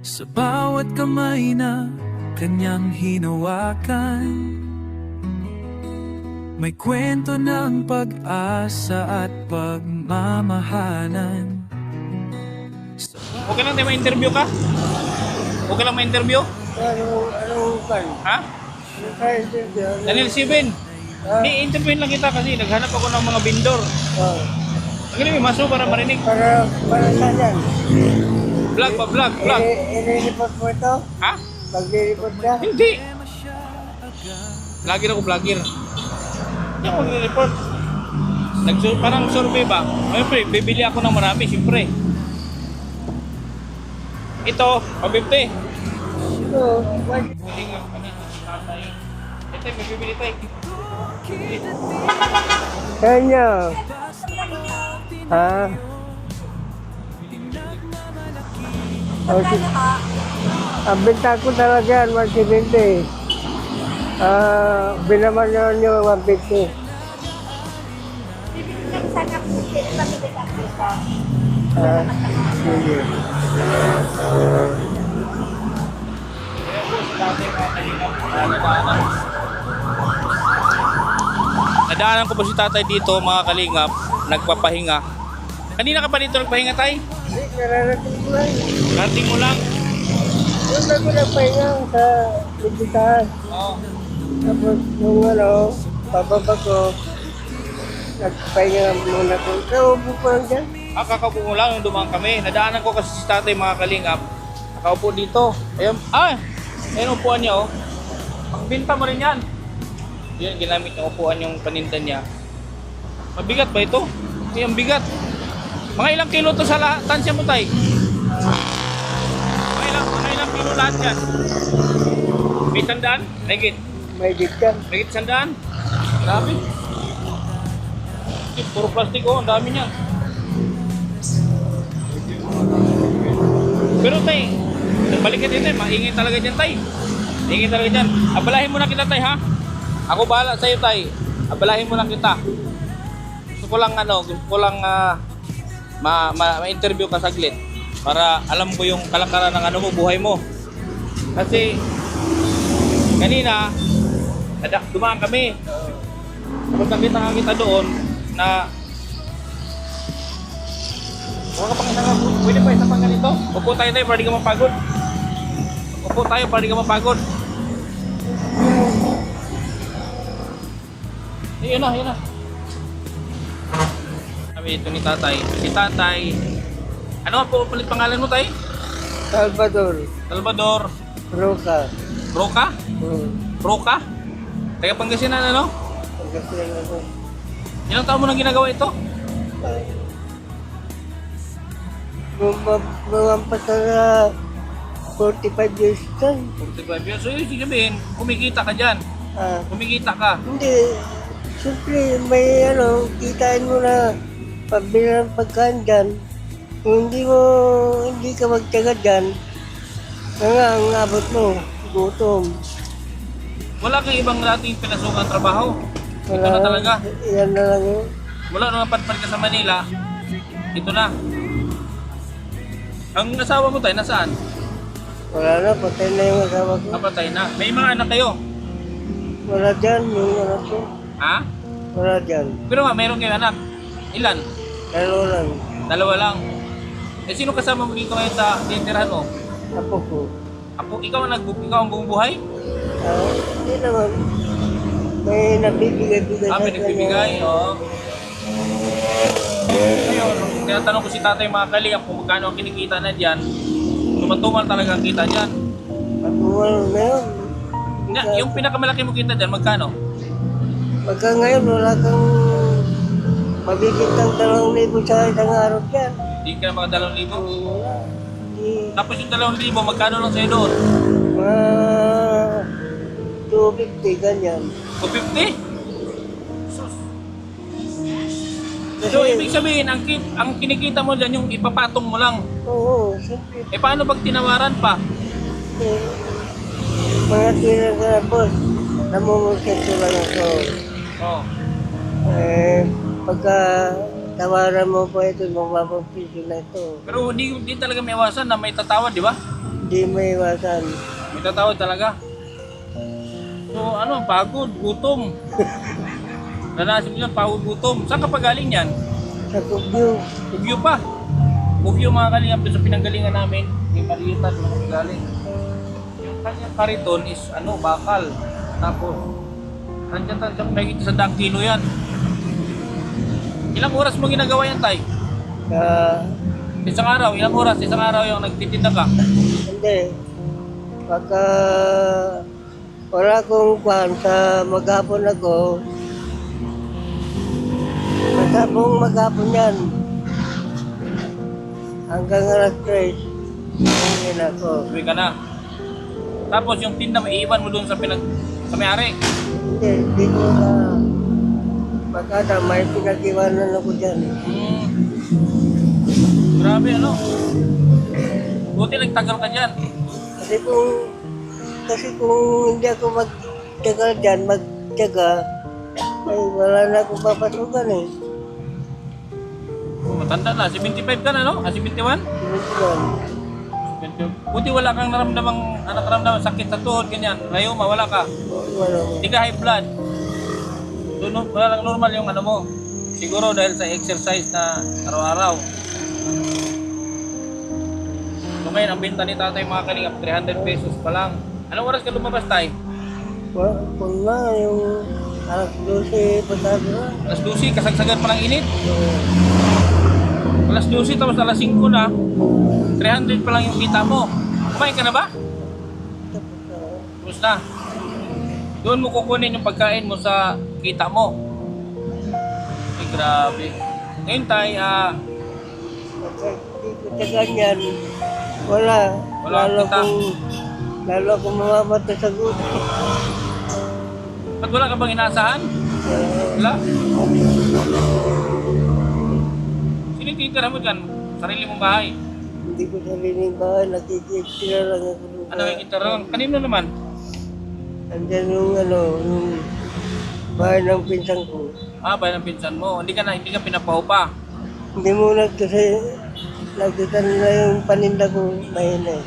Sa bawat kamay na kanyang hinawakan, may kwento ng pag-asa at pagmamahalan. Okay lang tayo ma-interview ka? Okay lang ma-interview? Ano kan? Ha? Ano kayo interview? Daniel Steven, i-interviewin lang kita kasi naghanap ako ng mga vendor. Oh. Ang galing, maso para marinig. Para saan yan? Vlog pa, vlog. I-report mo ito? Ha? Pag-report ka? Hindi. Vlogger ako, vlogger. Hindi ako mag-report. Parang survey ba? Siyempre, bibili ako ng marami, siyempre. Ito, pa-50. Oo. Ito, may bibili tayo. Kanya. Ha? Oh, ang benta ko talaga yan, 170. Binaman nyo 150. Sige. Nadaanan ko po si tatay dito, mga kalingap, nagpapahinga. Kanina ka pa dito nagpahinga, tay? Hindi, nararating ko lang. Rating mo lang. Doon ako nagpahinga sa bibitahan. Oo. Tapos nung pababa ko, nagpahinga muna ko. Kaupo ko lang dyan. Kakaupo mo lang nung dumaan kami. Nadaanan ko kasi si tatay, mga kalingap. Nakaupo dito. Ayun, ayun upuan niya, oh. Pagbinta mo rin yan. Yun, ginamit ng upuan yung paninda niya. Mabigat ba ito? Hindi, ang bigat. Mga ilang kilo to sa tansya mo, tay? Mga ilang kilo lahat yan? May 100? Megit? May diktan. Megit 100? Grabe. Puro plastic, oh. Ang dami niyan. Pero, tay, balik ka dito, maingay talaga dyan, tay. Maingay talaga dyan. Abalahin mo na kita, tay, ha? Ako bahala sa'yo, tay. Abalahin mo lang kita. Gusto ko lang, ma-interview ka saglit para alam ko yung kalakaran ng buhay mo. Kasi kanina dumaan kami, tapos nakita nga kita doon na wala ka pang pwede pa isa pang ganito. Upo tayo para di ka mapagod. Upo tayo para di ka mapagod. Yun na. Ito ni tatay. Si tatay, ano po ulit pangalan mo, tay? Salvador Roca. Roca? Roca? Taga Pangasinan, ano? Pagkasinan ako. Ilang taon mo nang ginagawa ito? Lumampas na 45 years ka. 45 years. So, yun sabihin, kumikita ka dyan. Kumikita ka. Hindi. Siyempre, may kitain mo na pabili ng pagkain dyan. Kung hindi ka magtyaga dyan, ang abot mo, gutom. Wala kang ibang dating pinasukan trabaho? Ito na talaga? Yan na lang yun. Wala nung napadpad ka sa Manila? Ito na. Ang asawa mo, tay, nasaan? Wala na, patay na yung asawa ko. Napatay na. May mga anak kayo? Wala dyan, yung anak ko. Ha? Wala dyan. Pero nga, meron kayong anak. Ilan? Dalawa lang. Dalawa lang. Eh, sino kasama mo dito ngayon sa tinitirahan mo? Apo ko. Ako, ikaw ang bumubuhay? Hindi naman. May nagbibigay-bigay May nagbibigay, oo. Ngayon, tinatanong ko si tatay, mga kalingap, kung magkano ang kinikita na dyan, tumatumal talaga ang kita dyan. Patumal na yun. Yung pinakamalaki mo kita dyan, magkano? Pagka ngayon, wala kang mabigit ng 2,000 sa isang araw dyan. Hindi ka na mga 2,000. Wala. Di, Tapos yung 2,000, magkano lang sa'yo doon? mga 250, ganyan. 250? So, ibig sabihin, ang kinikita mo dyan, yung ipapatong mo lang. Oo, siyempre. Eh, paano pag tinawaran pa? Eh, mga tira ka na, boss. Namumulkit ko lang ako. Oh. Eh, pagka tawaran mo po ito, magpapagpiso na ito. Pero hindi talaga may iwasan na may tatawad, di ba? Hindi may iwasan. May tatawad talaga. So, ano, pagod, gutom. Nanasin mo yan, pagod, gutom. Saan ka pa galing yan? Sa Kubyo. Bugyo pa. Bugyo mga kalingap doon sa pinanggalingan namin. May Marieta doon ako galing. Yung kanyang kariton is ano, bakal. Tapos, nandiyan tayo may sa 10 kilo yan. Ilang oras mo ginagawa yan, Tay? Sa, Isang araw, ilang oras? Isang araw yung nagtitinda ka? hindi. Pagka wala akong kwan sa maghapon ako, maghapon yan. Hanggang alas 3, hangin ako. Uwi ka na. Tapos yung tinda mo, iiwan mo doon sa may-ari. Hindi ko na pagkata may pinag-iwanan ako dyan. Grabe ano. Buti nagtagal ka dyan. Kasi kung hindi ako magtagal dyan, magtyaga, ay wala na akong papasukan eh. Matanda na, 75 ka na no? 71? Sinusulan. Buti wala kang naramdamang sakit sa tuhod, ganyan. Ngayon, wala ka. Wala ko. Hindi ka high blood. Wala lang normal yung ano mo. Siguro dahil sa exercise na araw-araw. So ngayon, ang binta ni tatay mga kalingap, 300 pesos pa lang. Anong oras ka lumabas tayo? Kung na yung alas 12 pasado na. Alas 12, kasagsagan pa ng init. Alas 12, tapos alas 5 na. 300 pa lang yung kita mo. Kumain ka na ba? Tapos na. Doon mo kukunin yung pagkain mo sa kita mo. Ay, grabe. Ngayon tayo, Pagka hindi ko tagan yan, wala. Wala kita. Lalo akong mamamatay sa gusto. ba't wala ka bang inaasahan? Wala. Sino yung titira mo dyan? Sarili mong bahay. Hindi ko sariling bahay, nakikitira lang ako. Ano yung titira? Kanino naman? Andyan yung bahay ng pinsang ko. Bahay ng pinsan mo. Hindi ka pinapaupa. Hindi muna kasi nakita nila yung paninda ko mahina.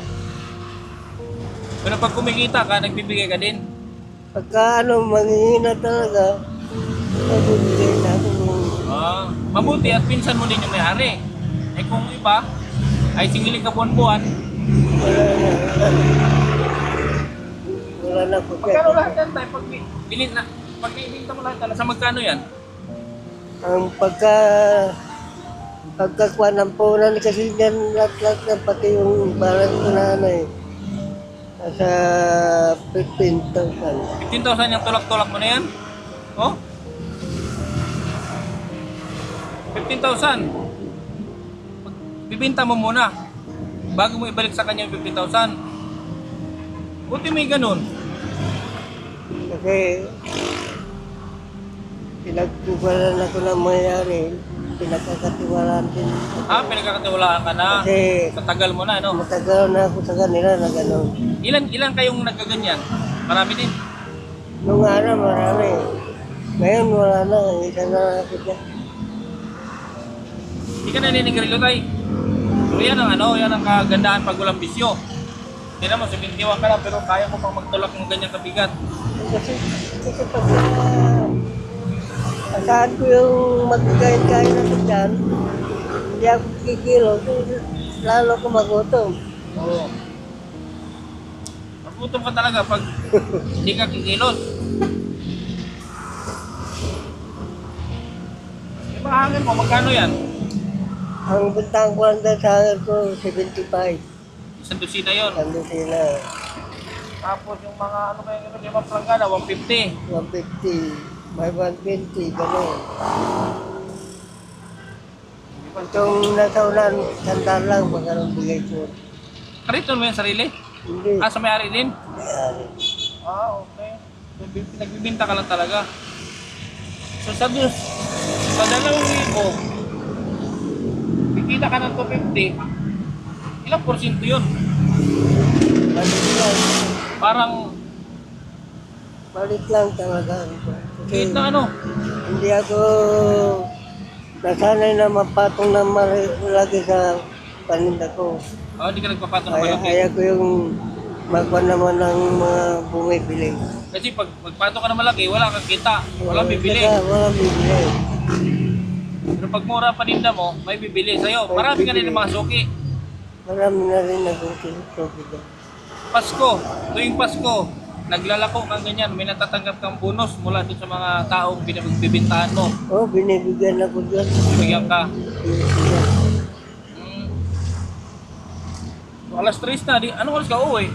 Pero pag kumikita ka, nagbibigay ka din. Pagka manghihina talaga, nabibigay na ako. Mabuti at pinsan mo din yung may-ari. Eh kung iba, ay singili ka buwan-buwan. Wala na po. Magkano lahat yan tayo? Pag ibinta mo lahat, sa magkano yan? Ang pagkakuha ng punan kasi yan lahat na pati yung balat ko na ano eh. Nasa 15,000. 15,000 yung tulak-tulak mo na yan? Oh? 15,000. Bibinta mo muna bago mo ibalik sa kanya yung 15,000. Buti may ganun. Kasi pinagkukulan ako ng mayari, pinagkakatiwalaan din. Pinagkakatiwalaan ka na. Kasi Sa tagal mo na, no? matagal na ako sa kanila na gano'n. Ilan kayong nagkaganyan? Marami din. Nung araw marami. Ngayon wala na, isa na ako dyan. Hindi ka naninigarilyo tayo. Pero yan ang kagandahan pag walang bisyo. Hindi naman, 71 ka lang, pero kaya mo pang magtulak ng ganyang kabigat. Kasi pag asahan ko yung magkain-kain ako dyan, hindi ako kikilo, lalo ko magutom. Oo. Magutom ka talaga pag hindi ka kikilos. Ibahangin mo, magkano yan? Ang bintang ko lang dahil sa akin ko, 75. Isang dosina yun. Sando sila. Tapos yung mga ano kaya yung limang planggana, 150. 150, may 120, gano'n. Itong nasa ulan, sandal lang, magkaroon bigay ko. Karito mo yung sarili? Hindi. Ah, sa may-ari din? Mayari. Ah, okay. So, nagbibinta ka lang talaga. So, sa 2,000, kikita ka ng 250, ilang porsyento yun? Balik lang. Parang, Balik lang talaga. kahit na ano, Hindi ako nasanay na mapatong na lagi sa paninda ko. hindi ka nagpapatong ng Kaya, malaki. kaya ko yung magpa naman ng mga bumibili. Kasi pag magpatong ka ng malaki, wala kang kita, walang bibili. Saka walang bibili. Pero pag mura paninda mo, may bibili sa'yo. Marami ka rin ng mga suki. Marami na rin nagtutulog. Pasko, tuwing Pasko, naglalako kang ganyan, may natatanggap kang bonus mula doon sa mga taong bibintahan mo. Oh, binibigyan ako dyan. Bibigyan ka. Binibigyan. So, alas 3 na, anong oras ka uwi?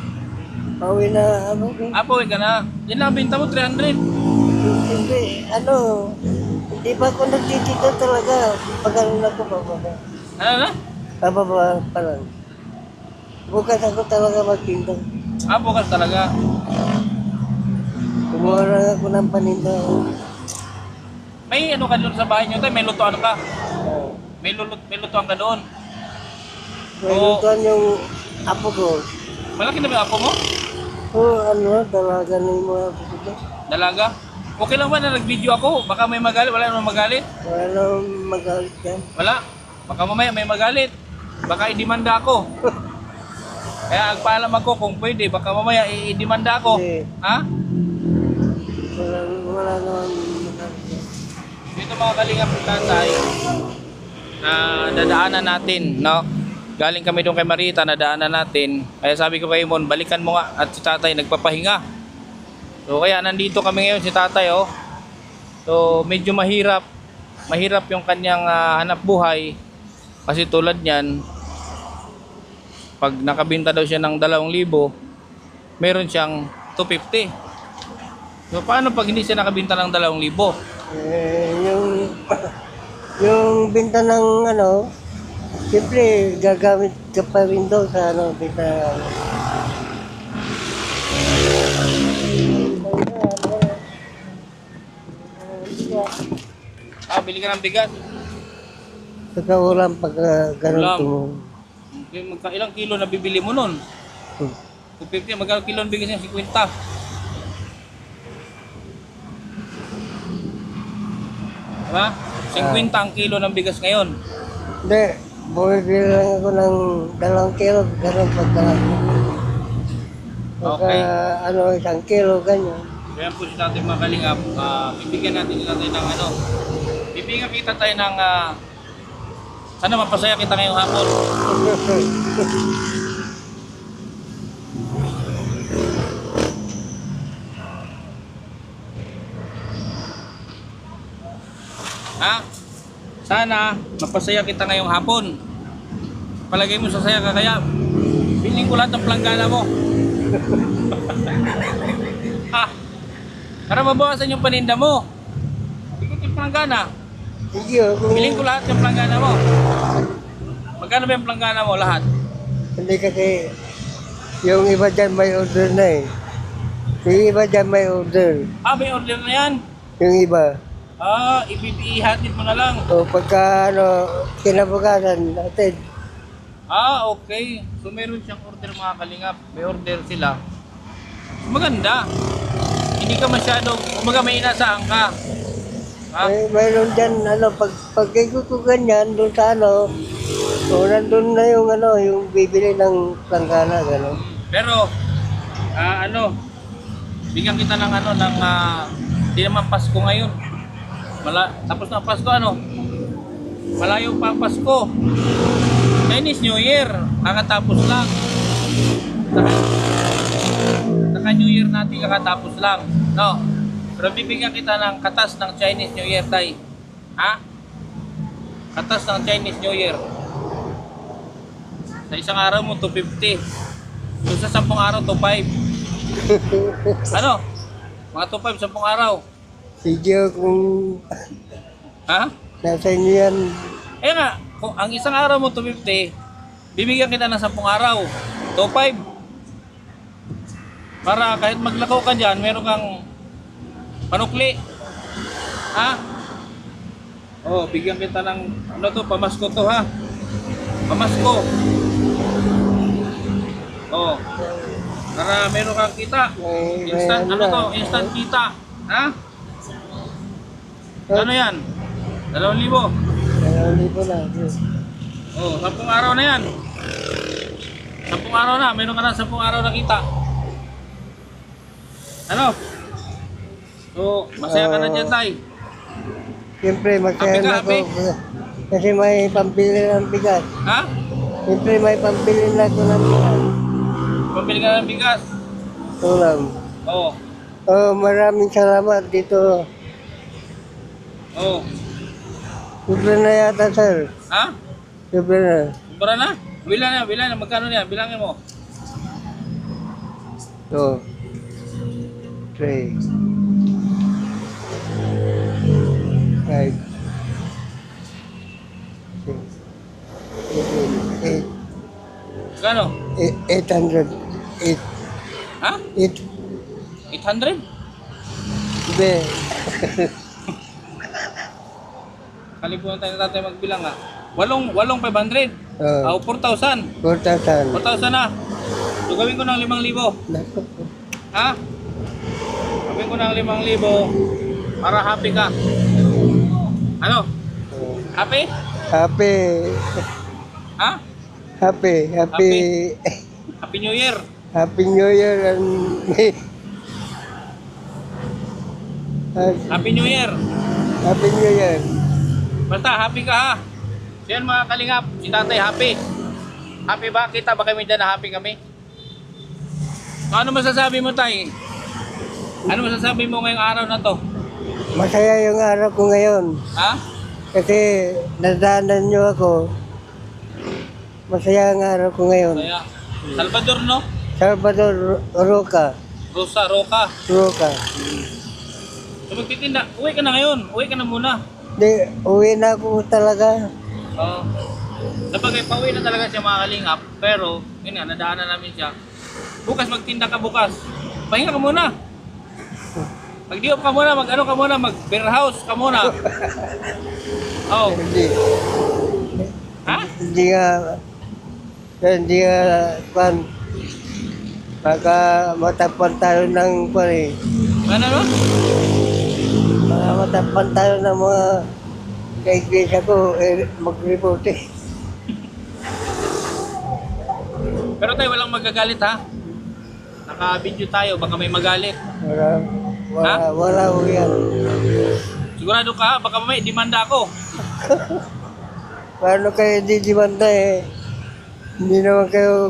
Pauwi na ako. Uwi ka na. Yan lang, binta mo 300. Hindi, hindi pa ako nagtitito talaga. Pag-ano na ako, bababa. Ano na? Bababa pa lang. Bukas ako talaga magtinda. Bukas talaga. Kumuha lang ako ng paninda. May ano ka doon sa bahay nyo tayo? May lutoan ka? Oh. May lutoan ka doon? May lutuan yung apo ko. Malaki na ba yung apo mo? Dalaga na yung mga apo ko. Dalaga? Okay lang ba na nag-video ako? Baka may magalit? Wala naman magalit? Wala nang magalit yan. Wala. Baka mamaya may magalit. Baka idimanda ako. Kaya agpaalam ako kung pwede. Baka mamaya idimanda ako. Hindi. Ha? Wala naman magalit yan. Dito mga kalingap ng tatay, dadaanan natin, no? Galing kami doon kay Marita, nadaanan natin. Kaya sabi ko kay Mon, balikan mo nga. At si tatay nagpapahinga. So kaya nandito kami ngayon si tatay, oh. So medyo mahirap yung kanyang hanap buhay. Kasi tulad niyan, pag nakabinta daw siya ng 2,000, meron siyang 250. So paano pag hindi siya nakabinta ng 2,000? Yung binta ng siyempre gagamit ka pa rin daw sa binta. Bili ka ng bigas. Saka ulam pag ganun Ulam. tumong. Ilang kilo na bibili mo nun? 250, magkano kilo ng bigas niya? 50. Diba? 50 ang kilo ng bigas ngayon. Hindi, bumibili lang ako ng 2 kilo, ganun pagka, Okay. 1 kilo, ganyan. Kaya po si tatay mga kalingap, bibigyan natin si tatay ng bibigyan kita tayo ng sana mapasaya kita ngayong hapon. Ha? Sana mapasaya kita ngayong hapon. Palagay mo sasaya ka kaya biling ko lahat ng planggana mo. Ha? Para mabawasan yung paninda mo. Bigyan yung planggana. Hindi ako. Biling ko lahat yung planggana mo. Magkano ba yung planggana mo lahat? Hindi kasi yung iba dyan may order na eh. Yung iba dyan may order. May order na yan. Yung iba. Ihatid mo na lang. O pagka kinabukasan natin. Okay. So meron siyang order mga kalingap. May order sila. Maganda. Hindi ka masyadong, may inasaan ka. Ha? Mayroon dyan, pag ikot ko ganyan, doon sa nandun na yung bibili ng planggana, gano'n. Pero, bigyan kita ng hindi naman Pasko ngayon. Tapos na Pasko, malayo pa ang Pasko. Chinese New Year, kakatapos lang. Saka New Year natin kakatapos lang. No? Pero bibigyan kita ng katas ng Chinese New Year, tay. Ha? Katas ng Chinese New Year. Sa isang araw mo, 250. So sa 10 araw, 2.5. Ano? Mga 2.5, 10 araw. Sige kung Ha? nasa inyo yan. Eh nga, kung ang isang araw mo 250, bibigyan kita ng 10 araw. 2.5. Para kahit maglakaw ka dyan, meron kang panukli. Ha? Oh, bigyan kita ng ano to, pamasko to ha. Pamasko. Oh. Para meron kang kita. Instant ano to, instant kita. Ha? Ano yan? 2,000. 2,000 na. Oh, 10 araw na yan. 10 araw na, meron ka na 10 araw na kita. Ano? So, masaya ka na dyan, Tay. Siyempre, masaya Happy ka, na happy? ako. Kasi may pambili ng bigas. Ha? Siyempre, may pambili na ako ng bigas. Pambili ka ng bigas. Ulam. Oo. Oh, maraming salamat dito. Oo. Sobra na yata, sir. Ha? Sobra na. Sobra na? Bilang na. Magkano niya? Bilangin mo. 2, 3, 5, 6, 7, 8, Magkano? 800. 8, Ha? 8. 800? Hindi. Kalipunan tayo na tatay magbilang ha. 8,500. Oh, 4,000. 4,000. 4,000 na. So gawin ko ng 5,000. Naku. Ha? Gawin ko ng 5,000 para happy ka. Ano? Oh. Happy? Happy. Ha? Happy. Happy. Happy New Year. Happy New Year and Happy New Year. Happy New Year. Basta happy ka ha. So yan mga kalingap, si tatay happy. Happy ba? Kita ba kami dyan na happy kami? Ano masasabi mo tay? Ano masasabi mo ngayong araw na to? Masaya yung araw ko ngayon. Ha? Kasi nadaanan niyo ako. Masaya ang araw ko ngayon. Kaya, Salvador no? Salvador Roca. Roca. Roca. So magtitinda, uwi ka na ngayon. Uwi ka na muna. Di, uwi na ako talaga. Oo. Sabagay, pauwi na talaga siya mga kalingap. Pero, yun nga, nadaanan namin siya. Bukas magtinda ka bukas. Pahinga ka muna. Mag-diop ka muna, mag-ano ka muna, mag-beer house ka muna. Oo. Hindi. Ha? Hindi nga, pan. Baka matapan tayo ng pan. Ano no? Baka matapan tayo ng mga kaibigan ko, mag-report eh. Pero tayo walang magagalit ha. Naka-video tayo, baka may magalit. Wala ho yan. Sigurado ka ha, baka may demanda ako. Paano kayo didimanda eh? Hindi naman kayo,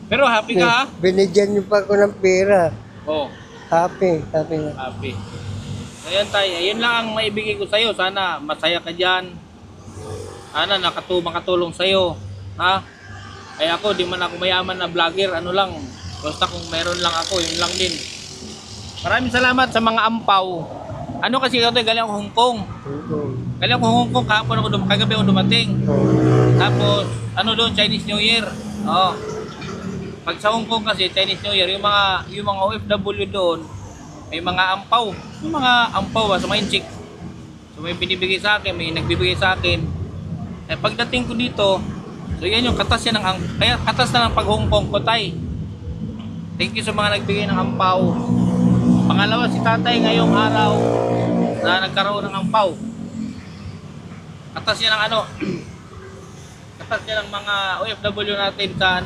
Pero happy ka ha? binigyan niyo pa ako ng pera. Oo. Happy na. Happy. Ayan tayo, ayun lang ang maibigay ko sa'yo. Sana masaya ka dyan. Sana makatulong sa'yo. Ha? Ay ako, di man ako mayaman na vlogger. Ano lang, basta kung meron lang ako, yun lang din. Maraming salamat sa mga ampaw. Ano kasi ito, galing ako Hong Kong. Galing ako Hong Kong, kahapon ako kagabi ako dumating. Tapos, ano doon, Chinese New Year. Oo. Pag sa Hong Kong kasi, Chinese New Year, yung mga OFW doon, may mga ampaw. Yung mga ampaw sa Mainchik. So may binibigay sa akin, may nagbibigay sa akin. Eh pagdating ko dito, so yan yung katas yan kaya katas na ng pag Hong Kong ko tay. Thank you sa mga nagbigay ng ampaw. Pangalawa si tatay ngayong araw na nagkaroon ng ampaw. Katas yan ng ano, katas yan ng mga OFW natin sa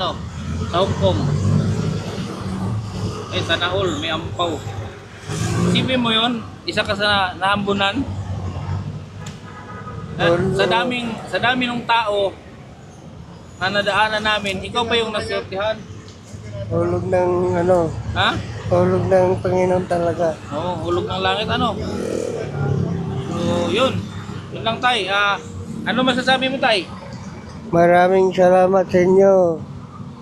sa Hong Kong. Eh sana all may ampaw. Isipin mo yun, isa ka sa naambunan. Sa dami ng tao na nadaanan namin, ikaw pa yung naswertihan. Hulog ng Ha? hulog ng Panginoon talaga. Oo, hulog ng langit So, yun. Yun lang tay. Ano masasabi mo tay? Maraming salamat sa inyo.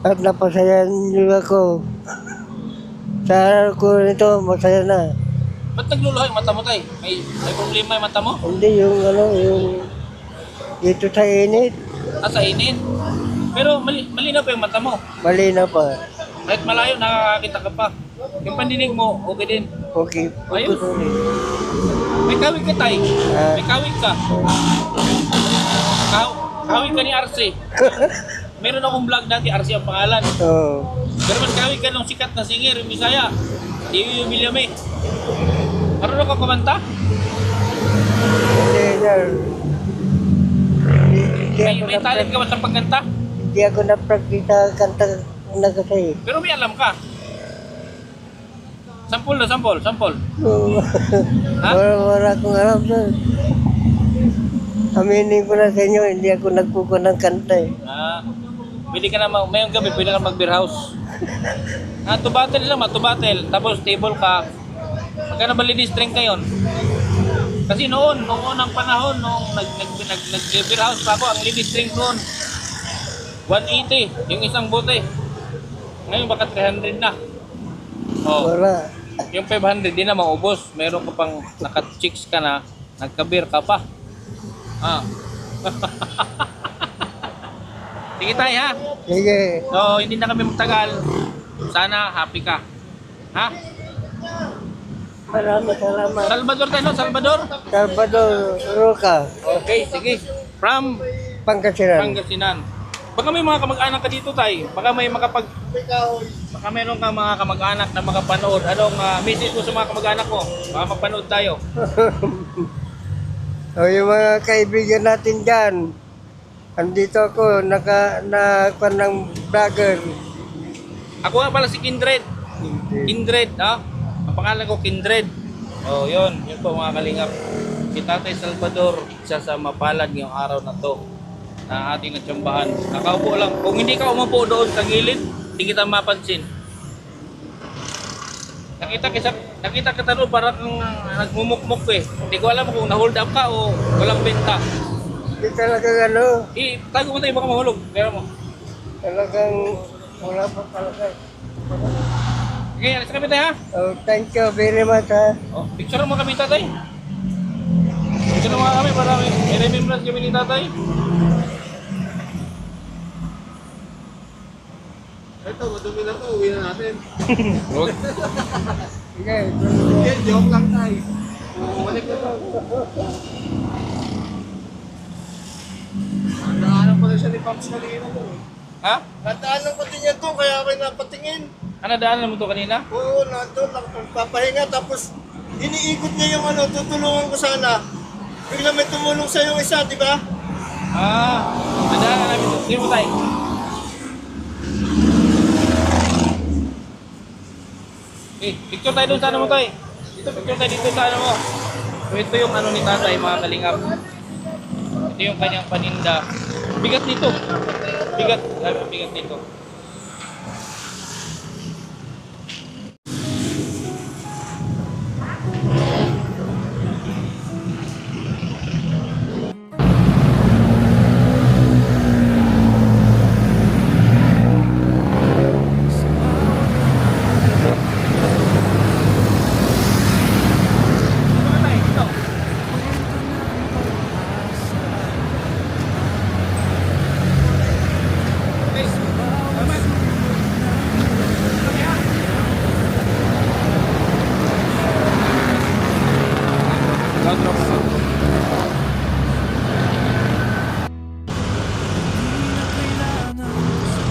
At napasayan niyo ako. Sa araw ko nito, masaya na. Ba't nagluluha yung mata mo, tay? May problema yung mata mo? Hindi yung dito sa init, Sa init. Pero malinaw pa yung mata mo. malinaw pa. Kahit malayo, nakakakita ka pa. Yung pandinig mo, okay din. Okay. Ayun. May kawig ka, tay. Ah. May kawig ka. Kawig ka ni RC. Meron akong vlog dati, RC ang pangalan. Oo. Pero mas kawig ka ng sikat na singer, yung Bisaya. Di yung Milyame. Marunong ka kumanta? Hindi, sir. May talent ka ba sa pagkanta? Hindi ako na-practice sa kanta na kasi. Pero may alam ka. Sampol na, sampol. Oo. Ha? Wala akong alam, sir. Aminin ko na sa inyo, hindi ako nagpuko ng kanta eh. Pwede ka na, mayong gabi, pwede ka mag-beer house. To battle lang, to battle. Tapos table ka. Magkano ba ladies drink ngayon? Kasi noong unang panahon, noong nag-beer house pa ako, ang ladies drink noon, 180, yung isang bote. Ngayon baka 300 na. Oh, Wala. yung 500 di na maubos. Meron ka pang naka-chicks ka na, nagka-beer ka pa. Sige tayo ha. Sige. So, hindi na kami magtagal. Sana happy ka. Ha? Maraming salamat. Salvador tayo, no? Salvador? Salvador Roca, Okay, sige. From Pangasinan. Pangasinan. Baka may mga kamag-anak ka dito tayo. Baka may baka meron ka mga kamag-anak na makapanood. Anong message mo sa mga kamag-anak mo? Baka mapanood tayo. O yung mga kaibigan natin dyan, andito ako, nakakuha ng vlogger. Ako nga pala si Kindred. Kindred, ha? Ang pangalan ko Kindred. Oh, yun. Yun po mga kalingap. Si Tatay Salvador, isa sa mapalad ngayong araw na to na ating natsambahan. Nakaupo lang. Kung hindi ka umupo doon sa gilid, hindi kita mapansin. Nakita kita doon parang nagmumukmuk eh. Hindi ko alam kung na-hold up ka o walang benta. Hindi talagang ano, Tago mo tayo baka mahulog. Pero mo. talagang wala pa talaga. Okay, alis kami tayo ha. Oh, thank you very much ha. Oh, picture mo kami tatay. Picture mo kami para may remembrance kami ni tatay. Ito, madumi na to. Uwi na natin. Huwag. Sige. Hindi, joke lang tayo. Balik na to. Nandaanan pa rin siya ni Pops kanina to. Ha? Nandaanan pa din yan to, kaya ako napatingin. Ano daanan mo to kanina? Oo, nandun, nagpapahinga. Tapos, iniikot niya yung ano, tutulungan ko sana. Bigla may tumulong sa yung isa, di ba? Nadaanan namin to. Sige mo tayo. Picture tayo doon sa ano mo tayo. Dito, picture tayo dito sa ano mo. So, ito yung ano ni tatay, mga kalingap. Ito yung kanyang paninda. Bigat nito. Bigat. Bigat nito.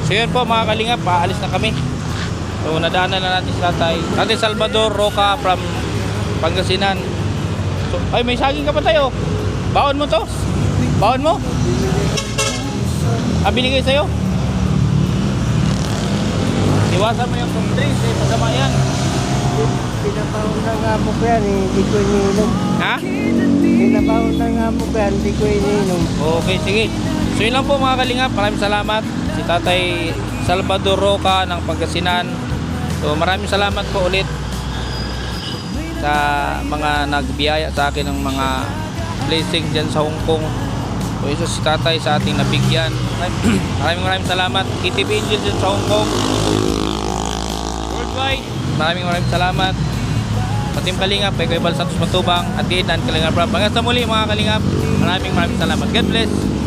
So yun po mga kalingap, paalis na kami. So nadaanan na natin si Tatay Salvador Roca from Pangasinan. So, ay may saging ka pa tayo. Baon mo to? Baon mo? Binigay sa'yo? Iwasan mo yung soft drinks, masama yan. Pinabaon na nga mo ko yan, hindi ko iniinom. Ha? Pinabaon na nga mo ko yan, hindi ko iniinom. Okay, sige. So yun lang po mga kalingap, maraming salamat. Si Tatay Salvador Roca ng Pangasinan. So maraming salamat po ulit sa mga nagbiyaya sa akin ng mga blessing dyan sa Hong Kong. So isa si Tatay sa ating nabigyan. Maraming salamat. KTV Angel dyan sa Hong Kong. Worldwide. maraming salamat sa Team Kalingap, kay Kuya Bal Santos Matubang at Giidan Kalingap Rob. Hanggang sa muli mga Kalingap, maraming salamat. God bless.